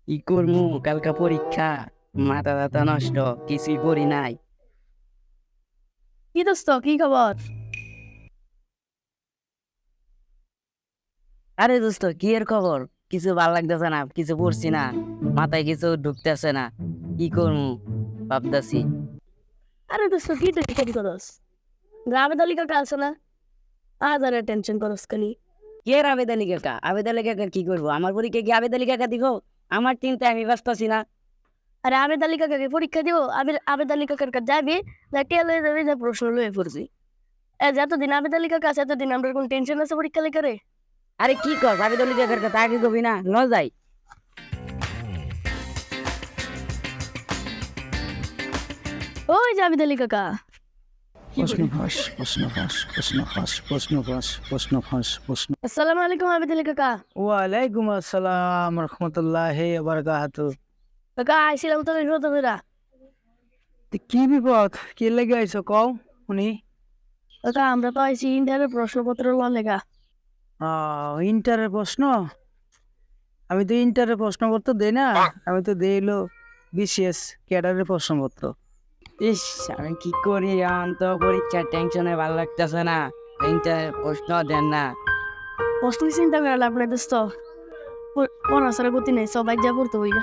কি করমু কালকা পরীক্ষা, মাথা ব্যথা নষ্ট, কিছুই করি নাই। কি দোস্ত, কি খবর? আরে দোস্ত কি এর খবর? কিছু ভাল লাগতেছে না, কিছু পড়ছি না, মাথায় কিছু ঢুকতেছে না। কি করমু ভাবতাছি। আরে দোস্ত, কি টেনশন করস? গ্রামে তালিকা আছে না? আরে টেনশন করস খালি। কি এর আবেদনী কাকা? আবেদনী কাকা কি করবো? আমার পরীক্ষা কি আবেদনী কাকা দিব? আমার চিন্তায় আমি ব্যস্ত আছি না। আরে আবে তালিকা কাকে পরীক্ষা দিব? আবে তালিকা কার কাছে যাবি, যাকে লয়ে যাবি, যা প্রশ্ন লয়ে পড়ছি। যতদিন আবে তালিকা কাছে এতদিন আমরা কোন টেনশন আছে পরীক্ষা লেগে রে? আরে কি কর আবেদনী কাকার কথা আগে কবি না, ন যাই। ওই যে আবে তালিকা কাকা। প্রশ্ন ফাঁস প্রশ্ন ফাঁস প্রশ্ন ফাঁস প্রশ্ন ফাঁস প্রশ্ন ফাঁস প্রশ্ন। আসসালামু আলাইকুম আবে তালিকা কাকা। ওয়ালাইকুম আসসালাম রহমতুল্লাহি ওয়া বারাকাতুহু। কাকা আইছিলাম তো বেরা। কি বিপদ? কি লেগে আইছো কও উনি? কাকা আমরা তো আইছি ইন্টারের প্রশ্নপত্র লেখা। ইন্টারের প্রশ্ন? আমি তো ইন্টারের প্রশ্নপত্র দেই না, আমি তো দেই হলো বিসিএস ক্যাডারের প্রশ্নপত্র। ইস, আমি কি করি? এখন তো পরীক্ষার টেনশনে ভালো লাগতেছে না। প্রশ্ন দেন না। প্রশ্ন চিন্তা করে লাভ নাই দোস্ত। পড়াশোনার গতি নেই, সবাই যা পড়তে হই না।